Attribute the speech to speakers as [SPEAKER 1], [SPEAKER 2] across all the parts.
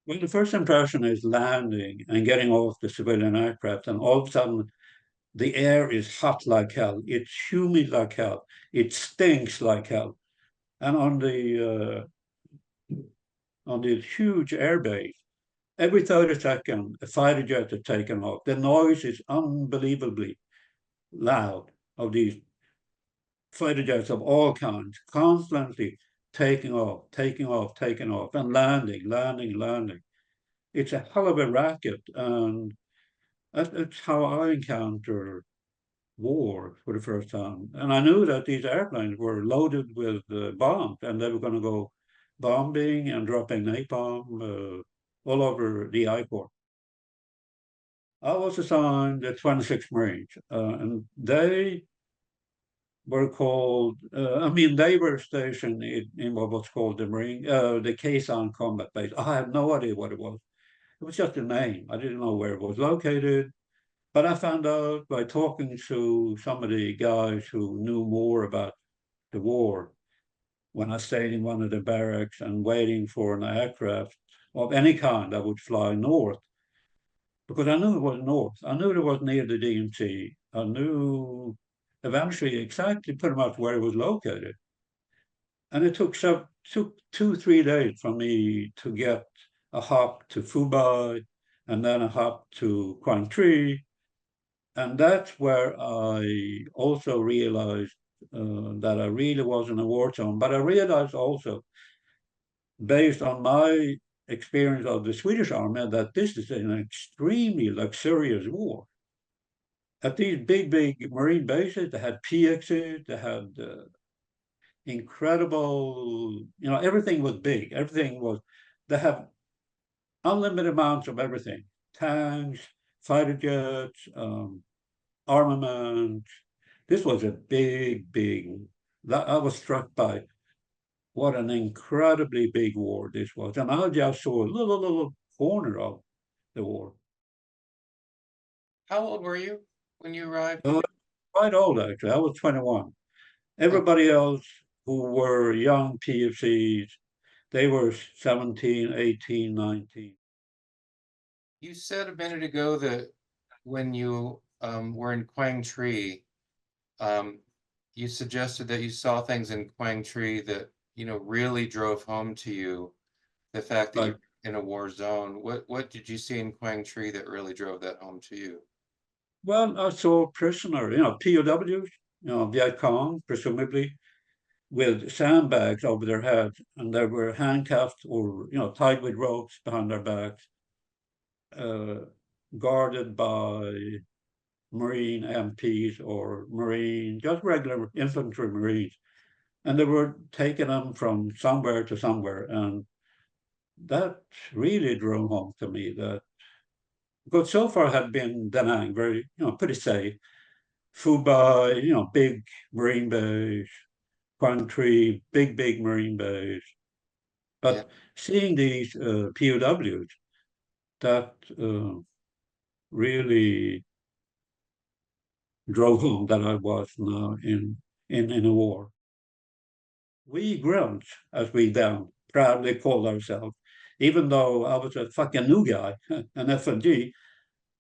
[SPEAKER 1] Well, the first impression is landing and getting off the civilian aircraft, and all of a sudden the air is hot like hell. It's humid like hell. It stinks like hell. And on the huge airbase, every 30 seconds, a fighter jet is taken off. The noise is unbelievably loud of these fighter jets of all kinds, constantly taking off, taking off, taking off, and landing, landing, landing. It's a hell of a racket, and that's how I encounter war for the first time. And I knew that these airplanes were loaded with bombs, and they were going to go bombing and dropping napalm all over the airport. I was assigned the 26th Marines, and they were called, they were stationed in what was called the Kazan Combat Base. I have no idea what it was. It was just a name. I didn't know where it was located. But I found out by talking to some of the guys who knew more about the war when I stayed in one of the barracks and waiting for an aircraft of any kind that would fly north, because I knew it was north. I knew it was near the DMZ. I knew eventually exactly pretty much where it was located. And it took 2, 3 days for me to get a hop to Fubai and then a hop to Quang Tri. And that's where I also realized that I really was in a war zone. But I realized also, based on my experience of the Swedish army, that this is an extremely luxurious war. At these big, big marine bases, they had PXs, they had incredible, everything was big. Everything was, they have unlimited amounts of everything: tanks, fighter jets, armament. This was a big, big. I was struck by what an incredibly big war this was, and I just saw a little corner of the war.
[SPEAKER 2] How old were you when you arrived?
[SPEAKER 1] Uh, Quite old, actually. I was 21.
[SPEAKER 2] Oh,
[SPEAKER 1] Everybody else who were young PFCs, they were 17, 18, 19.
[SPEAKER 2] you said a minute ago that when you were in Quang Tri, um, you suggested that you saw things in Quang Tri that, really drove home to you the fact that you're
[SPEAKER 1] Like,
[SPEAKER 2] in a war zone. What did you see in Quang Tri that really drove that home to you?
[SPEAKER 1] well, I saw prisoner, POWs, Viet Cong, presumably, with sandbags over their heads, and they were handcuffed or tied with ropes behind their backs, uh, guarded by Marine MPs or Marine, just regular infantry Marines, and they were taking them from somewhere to somewhere, and that really drove home to me that because so far had been Da Nang very pretty safe. Fubai, big Marine base, Quang Tri, big Marine base.
[SPEAKER 2] Yeah,
[SPEAKER 1] But seeing these POWs, that really drove home that I was now in a war. We grunts, as we then proudly called ourselves, even though I was a fucking new guy, an FNG,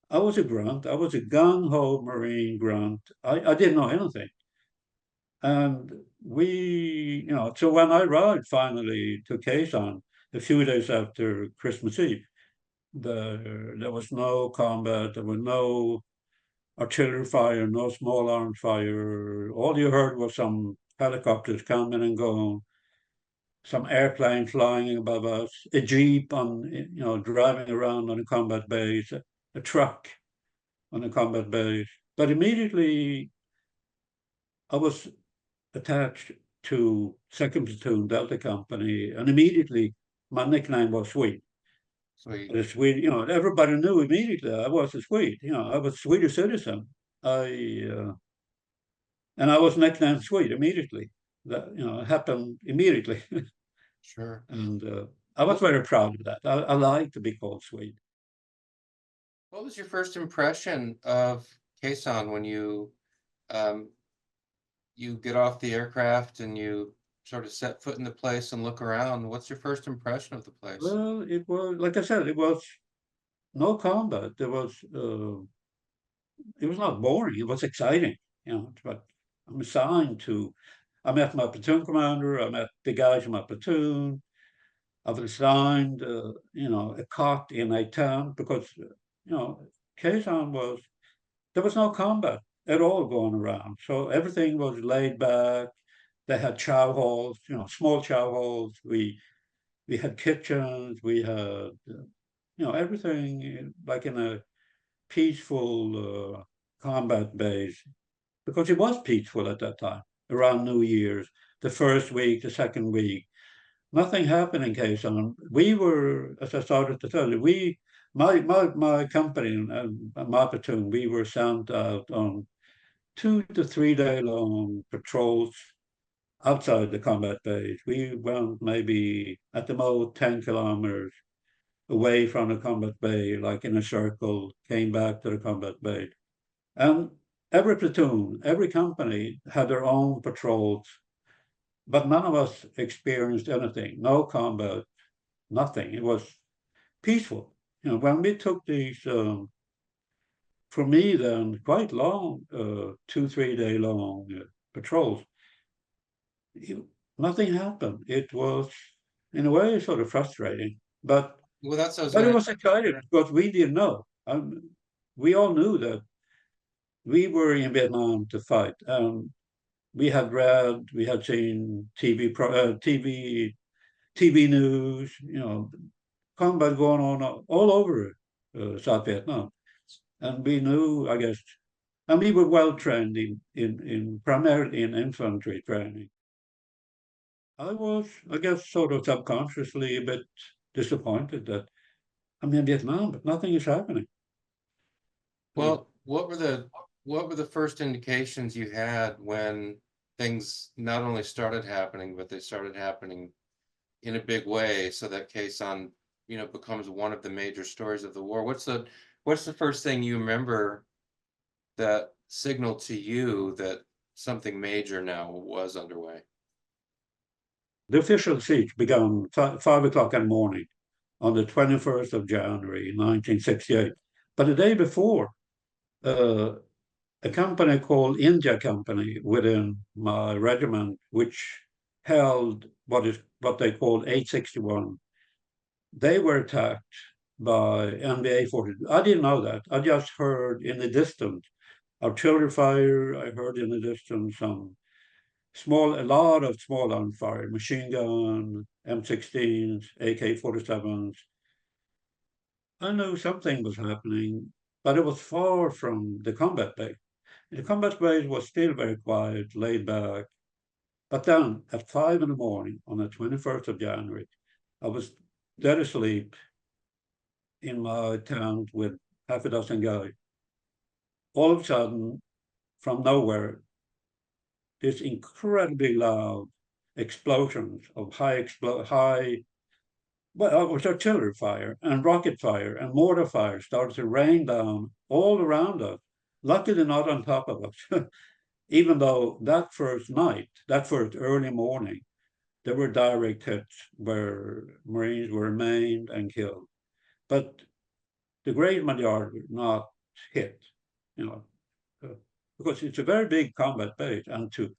[SPEAKER 1] I was a grunt. I was a gung-ho Marine grunt. I didn't know anything. And so when I arrived finally to Kazan a few days after Christmas Eve, there was no combat, there was no artillery fire, no small arms fire. All you heard was some helicopters coming and going, some airplane flying above us, a jeep driving around on a combat base, a truck on a combat base. But immediately I was attached to Second Platoon Delta Company, and immediately my nickname was Swede.
[SPEAKER 2] sweet.
[SPEAKER 1] The Swede, everybody knew immediately I was a Swede. I was a Swedish citizen. And I was nicknamed Swede immediately. That it happened immediately,
[SPEAKER 2] Sure.
[SPEAKER 1] and I was
[SPEAKER 2] What
[SPEAKER 1] very proud of that. I like to be called Swede.
[SPEAKER 2] what was your first impression of Quezon when um, you get off the aircraft and you sort of set foot in the place and look around, what's your first impression of the place?
[SPEAKER 1] Well, it was, like I said, it was no combat. It was not boring. It was exciting, but I'm assigned to, I met my platoon commander, I met the guys in my platoon. I was assigned, a cot in a tent because, Kazan there was no combat at all going around. So everything was laid back. They had chow halls, small chow halls. We had kitchens. We had, everything like in a peaceful combat base because it was peaceful at that time around New Year's, the first week, the second week. Nothing happened in Quezon. We were, as I started to tell you, my company and my platoon, we were sent out on 2 to 3 day long patrols outside the combat base. We went maybe at the most 10 kilometers away from the combat bay, like in a circle, came back to the combat bay. And every platoon, every company had their own patrols, but none of us experienced anything, no combat, nothing. It was peaceful. When we took these, for me then, quite long, 2, 3 day long patrols, nothing happened. It was, in a way, sort of frustrating, but
[SPEAKER 2] Well, that's what I was
[SPEAKER 1] but it
[SPEAKER 2] gonna,
[SPEAKER 1] was exciting because we didn't know. We all knew that we were in Vietnam to fight. We had read, we had seen TV news, combat going on all over South Vietnam, and we knew, I guess, and we were well trained in primarily in infantry training. I was, I guess, sort of subconsciously a bit disappointed that I'm in Vietnam, but nothing is happening.
[SPEAKER 2] well, what were the first indications you had when things not only started happening, but they started happening in a big way, so that Quezon, becomes one of the major stories of the war? What's the first thing you remember that signaled to you that something major now was underway?
[SPEAKER 1] The official siege began 5 o'clock in the morning on the 21st of January, 1968. But the day before, uh, a company called India Company within my regiment, which held what they called 861, they were attacked by NVA 42. I didn't know that. I just heard in the distance artillery fire. I heard in the distance a lot of small arms fire, machine gun, M16s, AK-47s. I knew something was happening, but it was far from the combat base. The combat base was still very quiet, laid back. But then at 5 in the morning on the 21st of January, I was dead asleep in my tent with half a dozen guys. All of a sudden, from nowhere, this incredibly loud explosions of well, it was artillery fire and rocket fire and mortar fire started to rain down all around us. Luckily, not on top of us. Even though that first night, that first early morning, there were direct hits where Marines were maimed and killed. But the great majority were not hit, you know, because it's a very big combat base, and to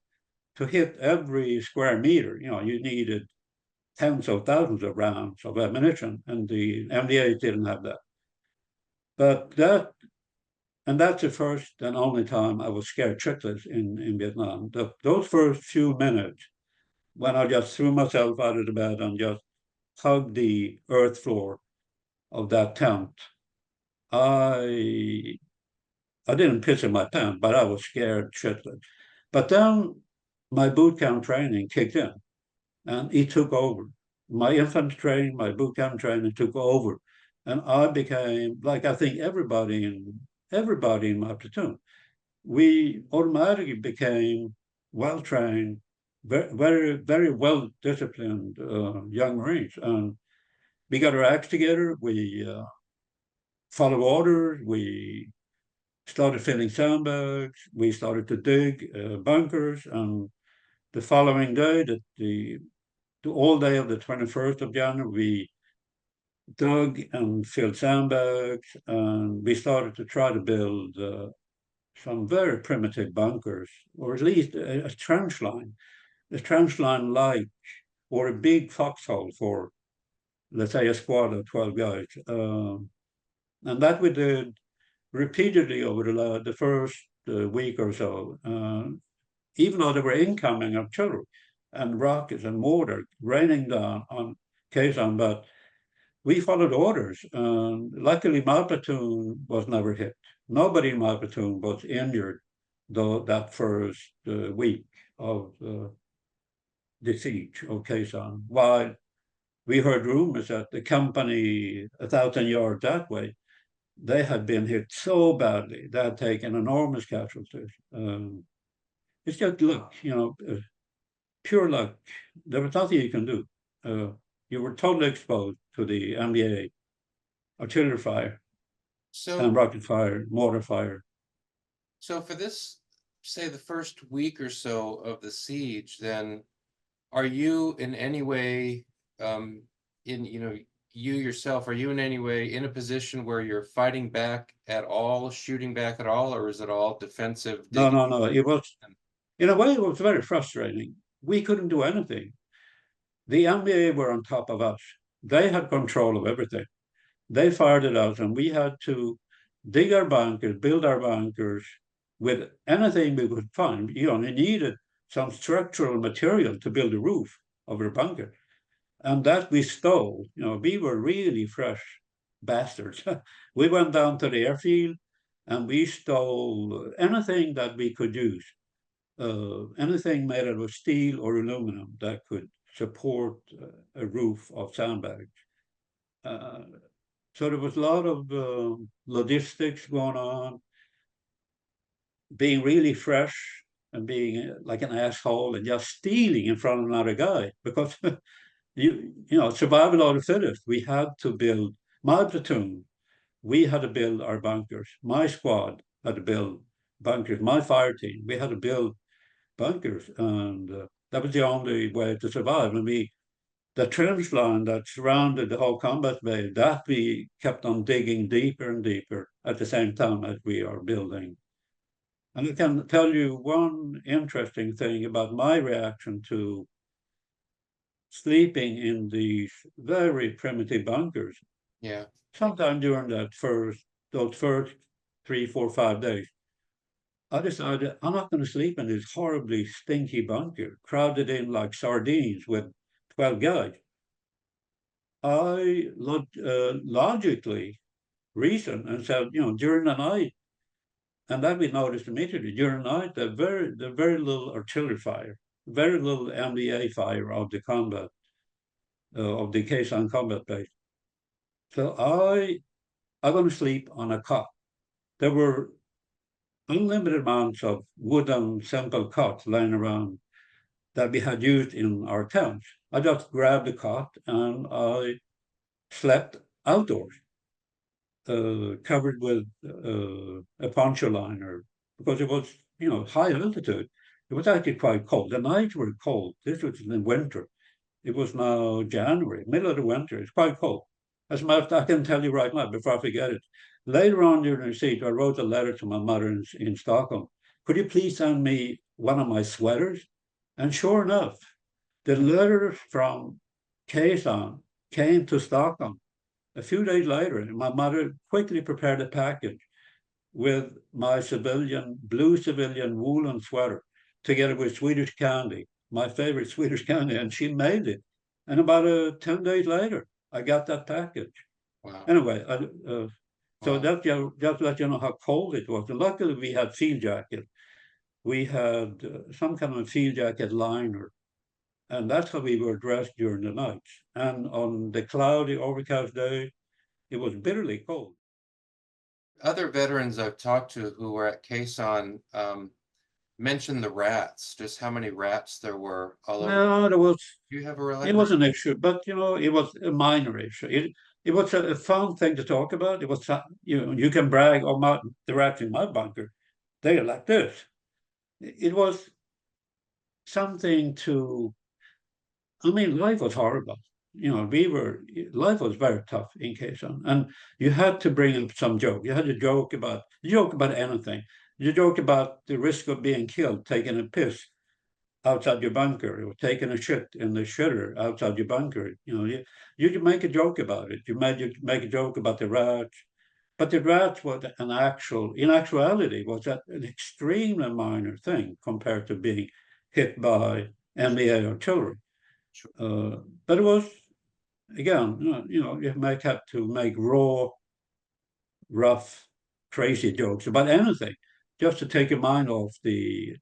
[SPEAKER 1] hit every square meter, you needed tens of thousands of rounds of ammunition, and the MDA didn't have that. But that's the first and only time I was scared shitless in Vietnam. Those first few minutes when I just threw myself out of the bed and just hugged the earth floor of that tent, I I didn't piss in my pants, but I was scared shitless. But then my boot camp training kicked in and it took over. My infantry training, my boot camp training took over. And I became, like I think everybody in my platoon, we automatically became well trained, very, very well disciplined young Marines. And we got our acts together. We followed orders. We started filling sandbags. We started to dig bunkers. And the following day, the all day of the 21st of January, we dug and filled sandbags, and we started to try to build some very primitive bunkers, or at least a trench line, like, or a big foxhole for, let's say, a squad of 12 guys. And that we did repeatedly over the first week or so, even though there were incoming artillery and rockets and mortar raining down on Kazan, but we followed orders. Luckily, my platoon was never hit. Nobody in my platoon was injured, though, that first week of the siege of Kazan. While we heard rumors that the company 1,000 yards that way, they had been hit so badly, they had taken enormous casualties. It's just luck, pure luck. There was nothing you can do. You were totally exposed to the MBA, artillery fire, and rocket fire, mortar fire.
[SPEAKER 2] So for this, say the first week or so of the siege, then are you in any way, you yourself, are you in any way in a position where you're fighting back at all, shooting back at all, or is it all defensive?
[SPEAKER 1] No. It was, in a way, it was very frustrating. We couldn't do anything. The NBA were on top of us. They had control of everything. They fired it out, and we had to dig our bunkers, build our bunkers with anything we could find. We needed some structural material to build a roof of our bunker. And that we stole. We were really fresh bastards. We went down to the airfield and we stole anything that we could use, anything made out of steel or aluminum that could support a roof of sandbags. So there was a lot of logistics going on, being really fresh and being like an asshole and just stealing in front of another guy, because survival of the fittest. We had to build, my platoon, we had to build our bunkers. My squad had to build bunkers. My fire team, we had to build bunkers, and that was the only way to survive. And the trench line that surrounded the whole combat bay, that we kept on digging deeper and deeper at the same time as we are building. And I can tell you one interesting thing about my reaction to sleeping in these very primitive bunkers.
[SPEAKER 2] Yeah.
[SPEAKER 1] Sometime during those first 3, 4, 5 days, I decided I'm not going to sleep in this horribly stinky bunker, crowded in like sardines with 12 guys. I logically reasoned and said, during the night, and that we noticed immediately, during the night, the very little artillery fire, very little MBA fire of the combat, of the Kazan combat base. So I'm going to sleep on a cot. There were unlimited amounts of wooden simple cots lying around that we had used in our tents. I just grabbed the cot and I slept outdoors, covered with a poncho liner, because it was, high altitude. It was actually quite cold. The nights were cold. This was in the winter. It was now January, middle of the winter. It's quite cold. As a matter of fact, I can tell you right now before I forget it. Later on during the siege, I wrote a letter to my mother in Stockholm. Could you please send me one of my sweaters? And sure enough, the letter from Kazan came to Stockholm a few days later, and my mother quickly prepared a package with my blue civilian woolen sweater, together with Swedish candy, my favorite Swedish candy, and she mailed it. And about 10 days later, I got that package.
[SPEAKER 2] Wow.
[SPEAKER 1] Anyway, so that just let you know how cold it was. And luckily, we had field jacket. We had some kind of field jacket liner, and that's how we were dressed during the nights. And on the cloudy, overcast day, it was bitterly cold.
[SPEAKER 2] Other veterans I've talked to who were at Kazan mentioned the rats, just how many rats there were all over.
[SPEAKER 1] No, there was.
[SPEAKER 2] Do you have a related?
[SPEAKER 1] It was an issue, but it was a minor issue. It was a fun thing to talk about. It was, you can brag on the rats in my bunker. They are like this. It was something to. I mean, life was horrible. Life was very tough in Quezon, and you had to bring up some joke. You had to joke about anything. You joke about the risk of being killed, taking a piss outside your bunker, or taking a shit in the shitter outside your bunker. You could make a joke about it. You make a joke about the rats, but the rats was in actuality, was that an extremely minor thing compared to being hit by NBA artillery.
[SPEAKER 2] Sure.
[SPEAKER 1] But it was, again, you might have to make raw, rough, crazy jokes about anything, just to take your mind off the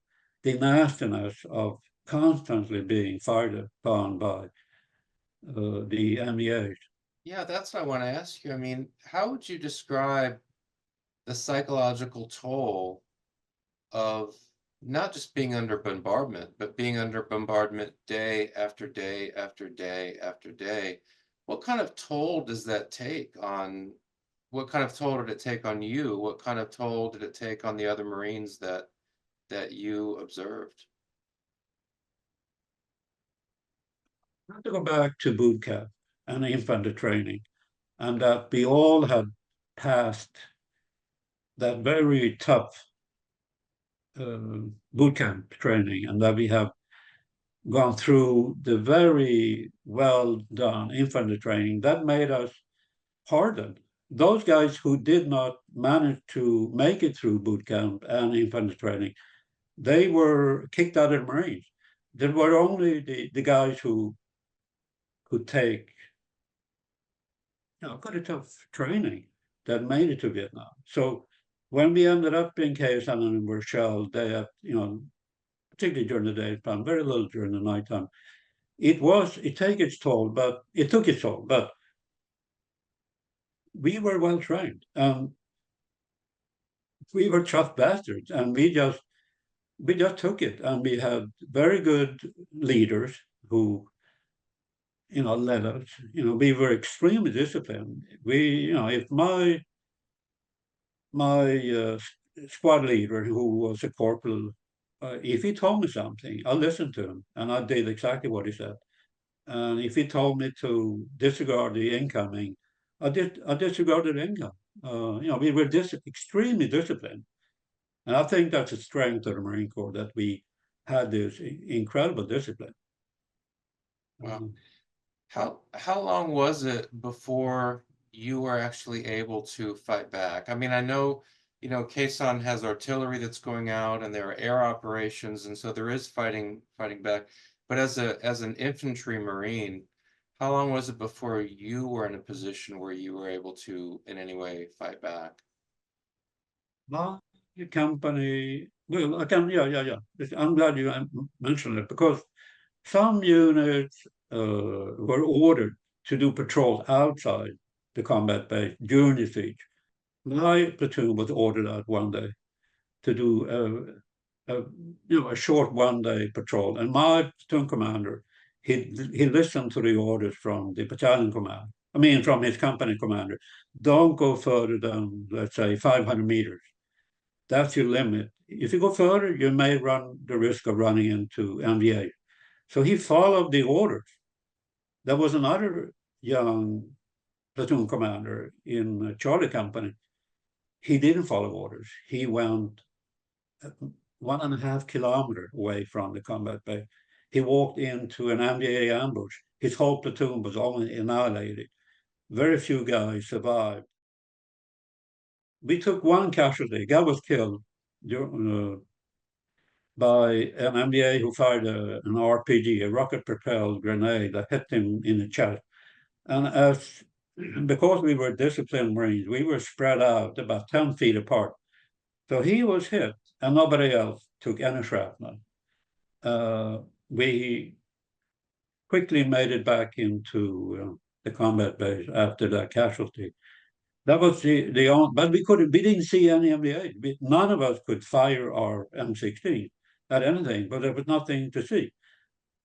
[SPEAKER 1] nastiness of constantly being fired upon by the MEAs.
[SPEAKER 2] Yeah, that's what I want to ask you. I mean, how would you describe the psychological toll of not just being under bombardment, but being under bombardment day after day after day after day? What kind of toll does that take on, what kind of toll did it take on you? What kind of toll did it take on the other Marines that you observed?
[SPEAKER 1] I have to go back to boot camp and infantry training, and that we all had passed that very tough boot camp training, and that we have gone through the very well done infantry training that made us hardened. Those guys who did not manage to make it through boot camp and infantry training, they were kicked out of the Marines. There were only the guys who could take quite a tough training that made it to Vietnam. So when we ended up in KSN and were shelled, particularly during the daytime, very little during the nighttime, it took its toll, but we were well trained. We were tough bastards, and we just took it, and we had very good leaders who led us. We were extremely disciplined. If my squad leader, who was a corporal, if he told me something, I listened to him, and I did exactly what he said. And if he told me to disregard the incoming, I disregarded income. We were extremely disciplined. And I think that's a strength of the Marine Corps, that we had this incredible discipline.
[SPEAKER 2] Wow. How long was it before you were actually able to fight back? I mean, I know, Quezon has artillery that's going out and there are air operations, and so there is fighting back. But as an infantry Marine, how long was it before you were in a position where you were able to in any way fight back?
[SPEAKER 1] My company, well, I can, yeah, yeah, yeah. I'm glad you mentioned it, because some units were ordered to do patrols outside the combat base during the siege. My platoon was ordered out one day to do a short 1 day patrol, and my platoon commander, he listened to the orders from the battalion commander. I mean, from his company commander. Don't go further than, let's say, 500 meters. That's your limit. If you go further, you may run the risk of running into MVA. So he followed the orders. There was another young platoon commander in Charlie Company. He didn't follow orders. He went 1.5 kilometers away from the combat base. He walked into an MDA ambush. His whole platoon was only annihilated. Very few guys survived. We took one casualty. A guy was killed by an MDA who fired an RPG, a rocket-propelled grenade, that hit him in the chest. And because we were disciplined Marines, we were spread out about 10 feet apart. So he was hit, and nobody else took any shrapnel. We quickly made it back into the combat base after that casualty. That was the only, but we didn't see any MDA. None of us could fire our M16 at anything, but there was nothing to see.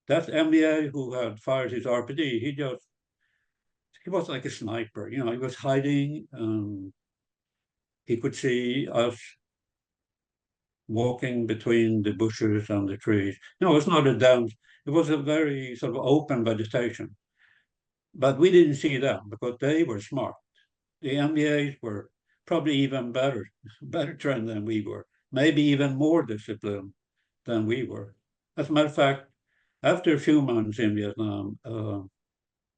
[SPEAKER 1] That MDA who had fired his RPG, he was like a sniper. He was hiding. He could see us walking between the bushes and the trees. No, it's not a dense, it was a very sort of open vegetation. But we didn't see them because they were smart. The MBAs were probably even better trained than we were, maybe even more disciplined than we were. As a matter of fact, after a few months in Vietnam,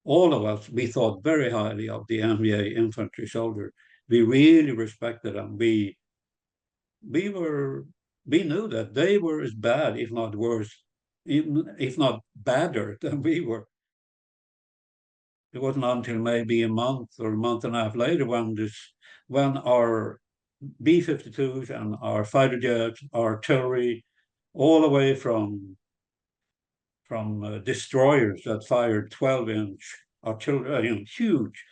[SPEAKER 1] all of us, we thought very highly of the MBA infantry soldier. We really respected them. We were we knew that they were as bad, if not worse, even if not badder than we were. It wasn't until maybe a month or a month and a half later when our B-52s and our fighter jets, artillery, all the way from destroyers that fired 12-inch artillery, huge,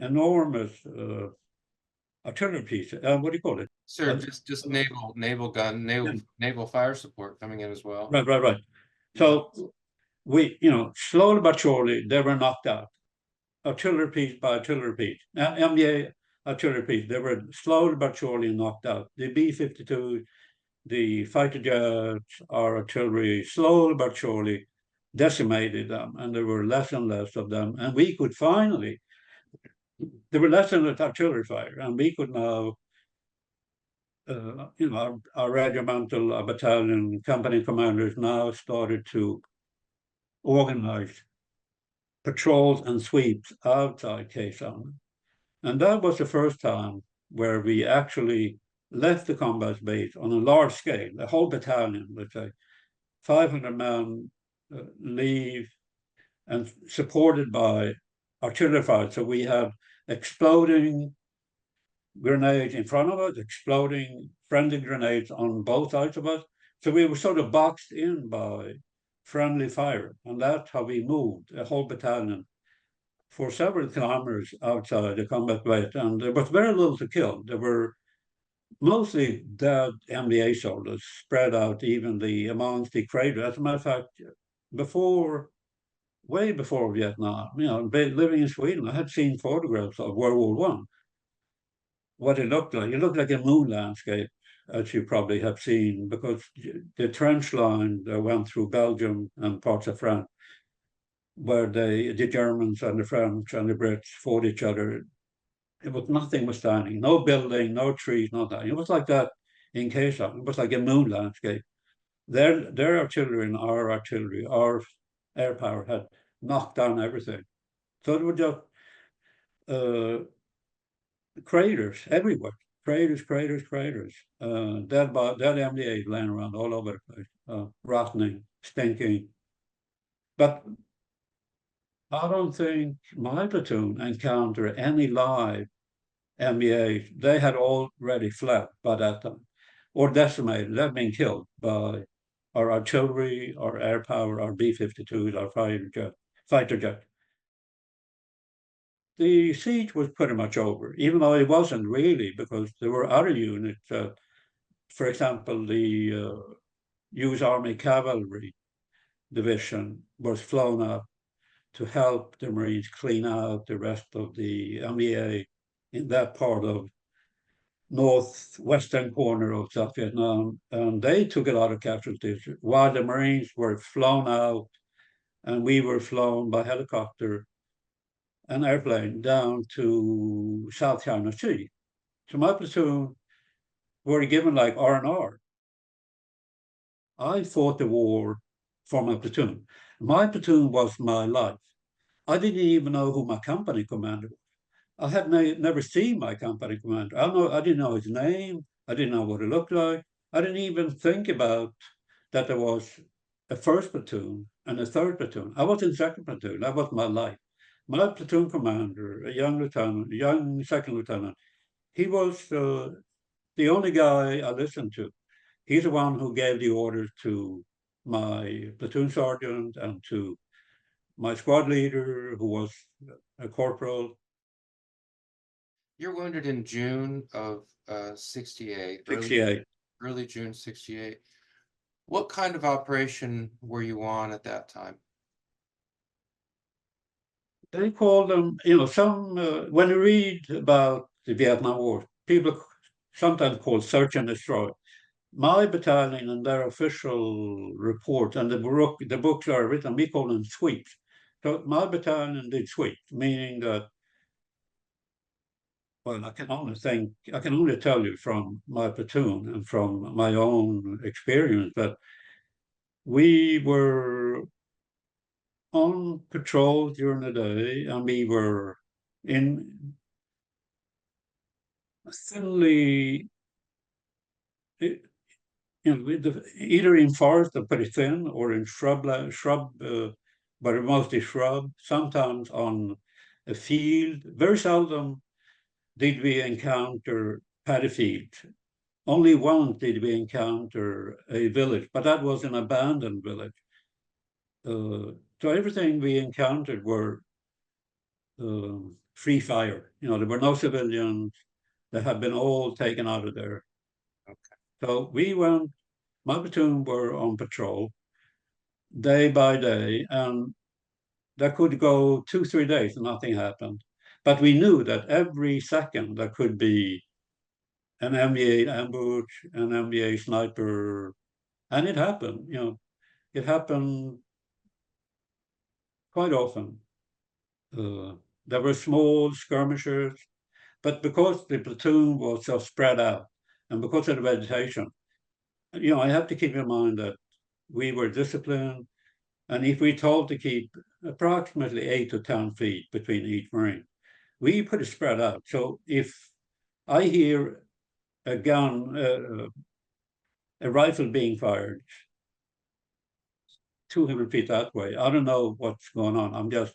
[SPEAKER 1] enormous artillery pieces. What do you call it?
[SPEAKER 2] Sir, just naval gun, naval fire support coming in as well.
[SPEAKER 1] Right. So we, slowly but surely, they were knocked out. Artillery piece by artillery piece. MBA artillery piece, they were slowly but surely knocked out. The B-52, the fighter jets, our artillery, slowly but surely decimated them, and there were less and less of them. And we could finally, there were less and less artillery fire, and we could now, our regimental, our battalion, company commanders now started to organize patrols and sweeps outside Khe Sanh. And that was the first time where we actually left the combat base on a large scale, a whole battalion, let's say, 500 men leave and supported by artillery fire. So we have exploding grenades in front of us, exploding friendly grenades on both sides of us. So we were sort of boxed in by friendly fire. And that's how we moved, a whole battalion, for several kilometers outside the combat base. And there was very little to kill. There were mostly dead MBA soldiers spread out evenly amongst the craters. As a matter of fact, way before Vietnam, living in Sweden, I had seen photographs of World War One. What it looked like. It looked like a moon landscape, as you probably have seen, because the trench line that went through Belgium and parts of France, where the Germans and the French and the Brits fought each other, nothing was standing, no building, no trees, nothing. It was like that in Khe Sanh. It was like a moon landscape. Their artillery and our artillery, our air power had knocked down everything. So it was just craters everywhere. Craters. Dead MDAs laying around all over the place, rotting, stinking. But I don't think my platoon encountered any live MBAs. They had already fled by that time, or decimated. They've been killed by our artillery, our air power, our B-52s, our fighter jet. The siege was pretty much over, even though it wasn't really, because there were other units. For example, the U.S. Army Cavalry Division was flown up to help the Marines clean out the rest of the MBA in that part of northwestern corner of South Vietnam. And they took a lot of casualties while the Marines were flown out and we were flown by helicopter and airplane down to South China Sea. So my platoon were given like R&R. I fought the war for my platoon. My platoon was my life. I didn't even know who my company commander was. I had never seen my company commander. I didn't know his name. I didn't know what he looked like. I didn't even think about that there was a first platoon and a third platoon. I was in second platoon. That was my life. My platoon commander, a young second lieutenant, he was the only guy I listened to. He's the one who gave the orders to my platoon sergeant and to my squad leader, who was a corporal.
[SPEAKER 2] You're wounded in June of 68.
[SPEAKER 1] 68.
[SPEAKER 2] Early June 68. What kind of operation were you on at that time?
[SPEAKER 1] They call them, when you read about the Vietnam War, people sometimes call search and destroy. my battalion and their official report, and the books are written, we call them sweeps. So my battalion did sweeps, meaning that, well, I can only tell you from my platoon and from my own experience that we were on patrol during the day, and we were in thinly, either in forest or pretty thin, or in shrub, but mostly shrub. Sometimes on a field. Very seldom did we encounter paddy fields. Only once did we encounter a village, but that was an abandoned village. So everything we encountered were free fire. There were no civilians. They had been all taken out of there.
[SPEAKER 2] Okay.
[SPEAKER 1] So my platoon were on patrol day by day, and that could go 2, 3 days and nothing happened. But we knew that every second there could be an MBA ambush, an MBA sniper, and it happened. It happened quite often. There were small skirmishers, but because the platoon was so spread out, and because of the vegetation, I have to keep in mind that we were disciplined, and if we told to keep approximately 8 to 10 feet between each Marine, we put it spread out. So if I hear a gun, a rifle being fired 200 feet that way, I don't know what's going on. I'm just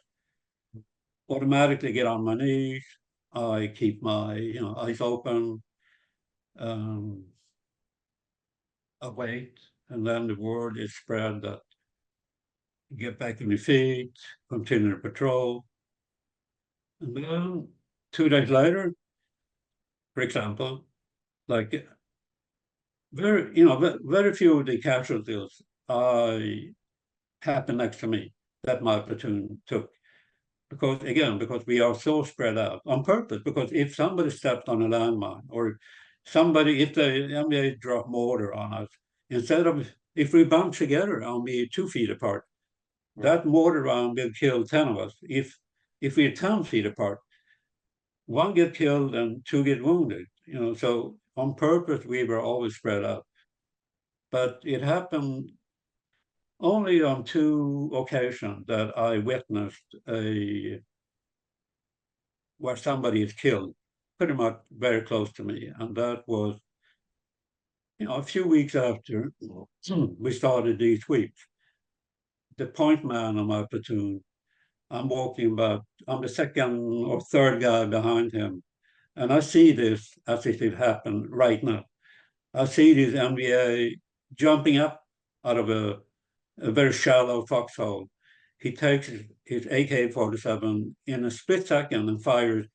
[SPEAKER 1] automatically get on my knees. I keep my eyes open. I wait, and then the word is spread that get back on your feet, continue to patrol. And then 2 days later, for example, like very few of the casualties I happened next to me that my platoon took. Because we are so spread out on purpose, because if somebody stepped on a landmine, or if the MBA dropped mortar on us, if we bump together and be 2 feet apart, that mortar round will kill 10 of us. If we're 10 feet apart, one get killed and two get wounded. So on purpose we were always spread out. But it happened only on 2 occasions that I witnessed where somebody is killed, pretty much very close to me, and that was a few weeks after we started these sweeps. The point man on my platoon, I'm the second or third guy behind him, and I see this as if it happened right now. I see this MBA jumping up out of a very shallow foxhole. He takes his AK-47 in a split second and fires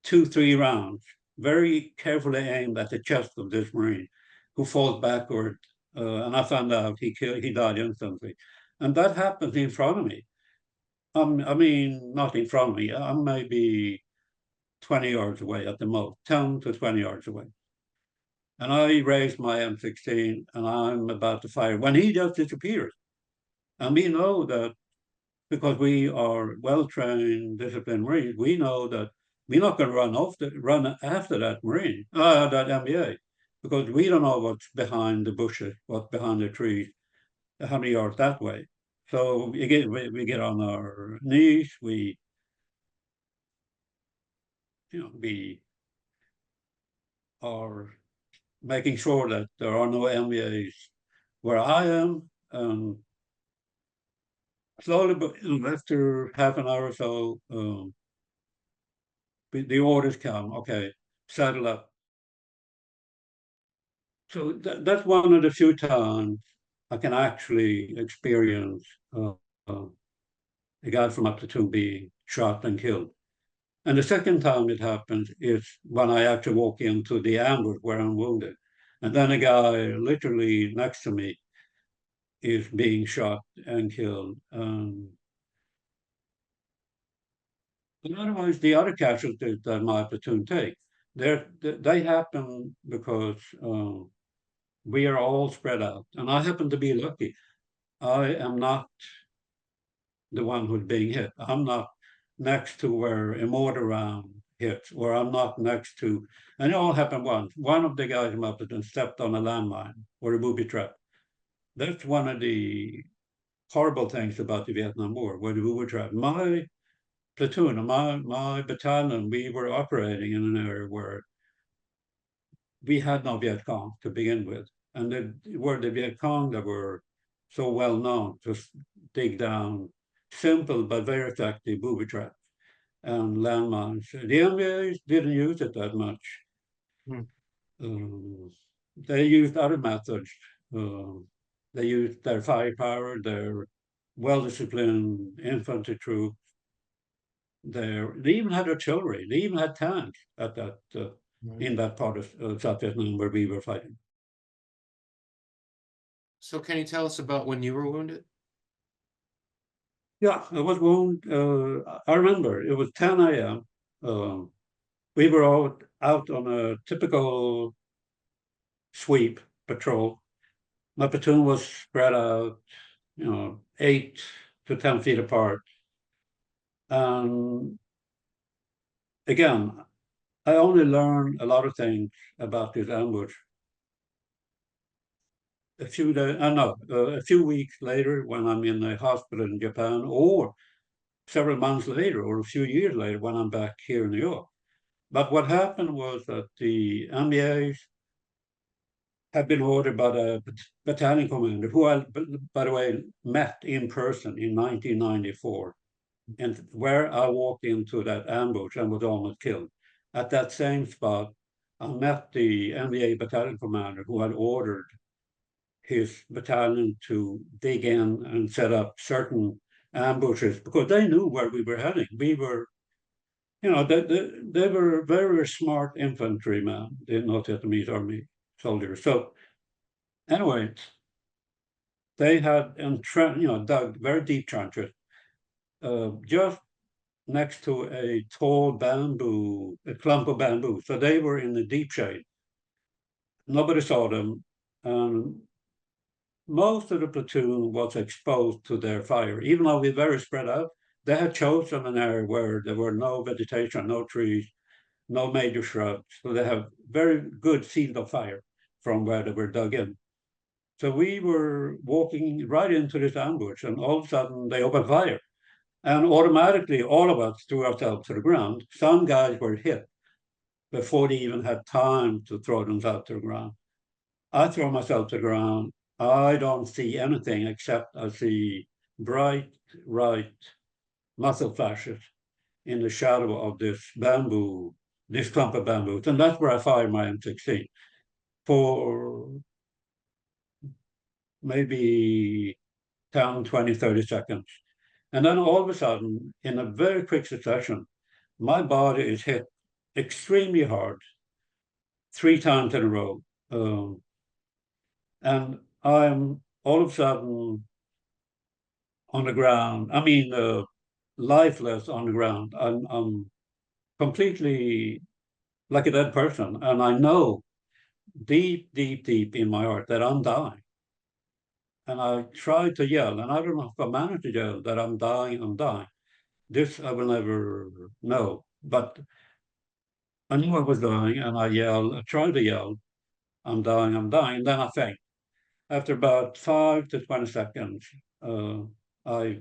[SPEAKER 1] 2, 3 rounds, very carefully aimed at the chest of this Marine, who falls backward. And I found out he died instantly. And that happens in front of me. I mean, not in front of me. I'm maybe 20 yards away at the most, 10 to 20 yards away. And I raised my M16 and I'm about to fire when he just disappears. And we know that because we are well-trained, disciplined Marines, we know that we're not going to run after that Marine, that MBA, because we don't know what's behind the bushes, what's behind the trees, how many yards that way. So we get on our knees, we are making sure that there are no MBAs where I am. Slowly, but after half an hour or so, the orders come. Okay, saddle up. So that's one of the few times I can actually experience uh, a guy from my platoon being shot and killed. And the second time it happens is when I actually walk into the ambush where I'm wounded. And then a guy literally next to me is being shot and killed. But otherwise, the other casualties that my platoon take, they happen because we are all spread out. And I happen to be lucky. I am not the one who's being hit. I'm not next to where a mortar round hits, or I'm not next to, and it all happened once. One of the guys came up and stepped on a landmine or a booby trap. That's one of the horrible things about the Vietnam War, where the booby trap. My platoon, my battalion, we were operating in an area where we had no Viet Cong to begin with. And they were the Viet Cong that were so well known to dig down simple but very effective booby traps and landmines. The MBAs didn't use it that much.
[SPEAKER 2] Hmm.
[SPEAKER 1] They used other methods. They used their firepower, their well-disciplined infantry troops. They even had artillery. They even had tanks at that in that part of South Vietnam where we were fighting.
[SPEAKER 2] So can you tell us about when you were wounded?
[SPEAKER 1] Yeah, I was wounded. I remember it was 10 a.m. We were out on a typical sweep patrol. My platoon was spread out, 8 to 10 feet apart. And again, I only learned a lot of things about this ambush a few days, no, a few weeks later when I'm in a hospital in Japan, or several months later, or a few years later when I'm back here in New York. But what happened was that the MBAs had been ordered by the battalion commander, who I, by the way, met in person in 1994, and where I walked into that ambush and was almost killed. At that same spot, I met the MBA battalion commander who had ordered his battalion to dig in and set up certain ambushes because they knew where we were heading. We were, they were very smart infantrymen, the North Vietnamese army soldiers. So anyway, they had dug very deep trenches just next to a tall bamboo, a clump of bamboo. So they were in the deep shade. Nobody saw them. Most of the platoon was exposed to their fire. Even though we were very spread out, they had chosen an area where there were no vegetation, no trees, no major shrubs. So they have very good field of fire from where they were dug in. So we were walking right into this ambush, and all of a sudden they opened fire. And automatically, all of us threw ourselves to the ground. Some guys were hit before they even had time to throw themselves to the ground. I throw myself to the ground. I don't see anything except I see bright, right muscle flashes in the shadow of this bamboo, this clump of bamboo. And that's where I fired my M16 for maybe 10, 20, 30 seconds. And then all of a sudden, in a very quick succession, my body is hit extremely hard 3 times in a row. And I'm all of a sudden on the ground. I mean, lifeless on the ground. I'm completely like a dead person. And I know deep, deep, deep in my heart that I'm dying. And I try to yell, and I don't know if I managed to yell that I'm dying, I'm dying. This I will never know. But I knew I was dying, and I tried to yell, I'm dying, I'm dying. And then I faint. After about 5 to 20 seconds, I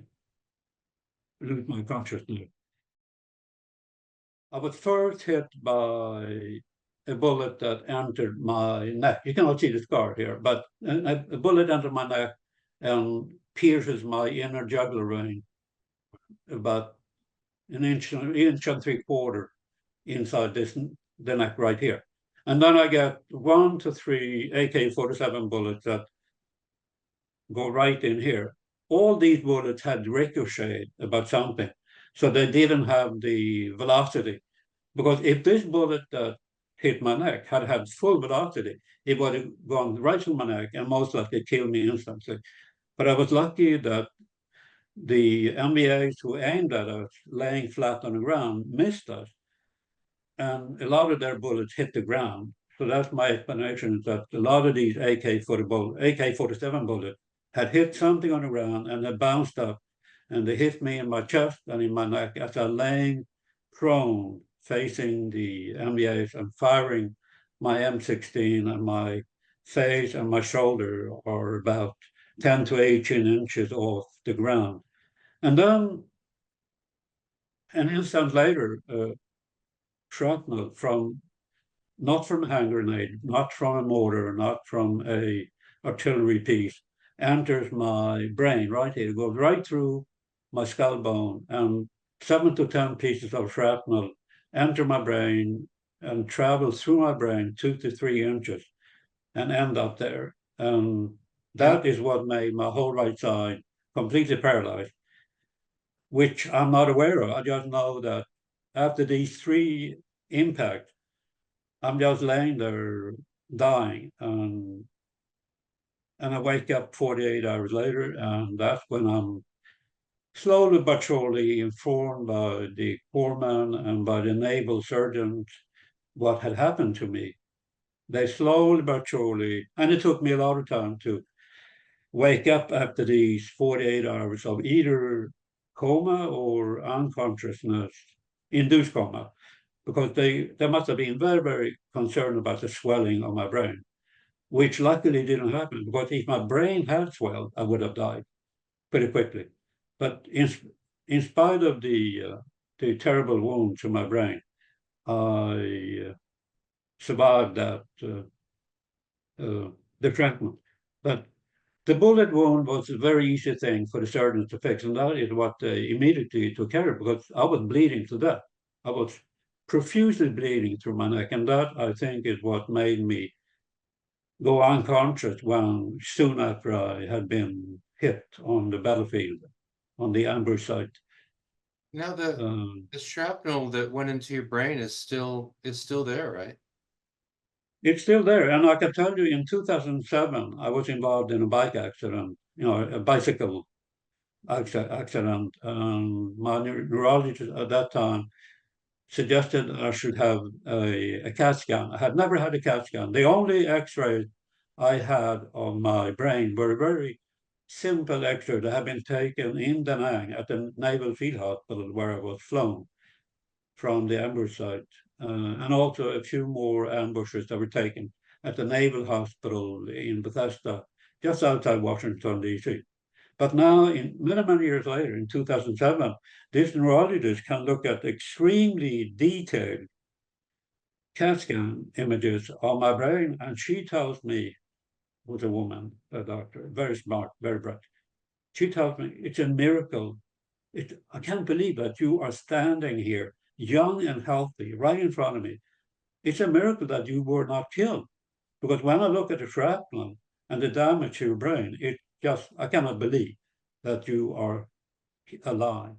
[SPEAKER 1] lose my consciousness. I was first hit by a bullet that entered my neck. You cannot see the scar here, but a bullet entered my neck and pierces my inner jugular vein about an inch and 3/4 inside the neck right here. And then I get 1 to 3 AK-47 bullets that go right in here. All these bullets had ricocheted about something, so they didn't have the velocity. Because if this bullet that hit my neck had had full velocity, it would have gone right through my neck and most likely killed me instantly. But I was lucky that the MBAs who aimed at us, laying flat on the ground, missed us. And a lot of their bullets hit the ground. So that's my explanation, that a lot of these AK-47 bullets had hit something on the ground and they bounced up and they hit me in my chest and in my neck as I laying prone facing the MBAs and firing my M16, and my face and my shoulder are about 10 to 18 inches off the ground. And then an instant later, shrapnel from not from a hand grenade, not from a mortar, not from a artillery piece, enters my brain right here. It goes right through my skull bone, and 7 to 10 pieces of shrapnel enter my brain and travel through my brain 2 to 3 inches and end up there. And
[SPEAKER 2] Yeah.
[SPEAKER 1] that is what made my whole right side completely paralyzed, which I'm not aware of. I just know that after these three impacts, I'm just laying there dying, and I wake up 48 hours later, and that's when I'm slowly but surely informed by the corpsman and by the naval surgeons what had happened to me. They slowly but surely, and it took me a lot of time to wake up after these 48 hours of either coma or unconsciousness, induced coma, because they must have been very, very concerned about the swelling of my brain, which luckily didn't happen, because if my brain had swelled, I would have died pretty quickly. But in spite of the terrible wound to my brain, I survived that the treatment. But the bullet wound was a very easy thing for the surgeons to fix, and that is what they immediately took care of, because I was bleeding to death. I was profusely bleeding through my neck, and that, I think, is what made me go unconscious when soon after I had been hit on the battlefield, on the ambush site.
[SPEAKER 2] Now
[SPEAKER 1] Um,
[SPEAKER 2] the shrapnel that went into your brain is still there, right?
[SPEAKER 1] it's still there, and I can tell you, in 2007, I was involved in a bike accident, a bicycle accident. My neurologist at that time suggested I should have a CAT scan. I had never had a CAT scan. The only X-rays I had of my brain were very simple X-rays that had been taken in Da Nang at the Naval Field Hospital where I was flown from the ambush site, and also a few more ambushes that were taken at the Naval Hospital in Bethesda, just outside Washington, D.C. But now, in many, many years later, in 2007, this neurologist can look at extremely detailed CAT scan images of my brain, and she tells me, who's a woman, a doctor, very smart, very bright. She tells me it's a miracle. I can't believe that you are standing here, young and healthy, right in front of me. It's a miracle that you were not killed. Because when I look at the shrapnel and the damage to your brain, I cannot believe that you are alive.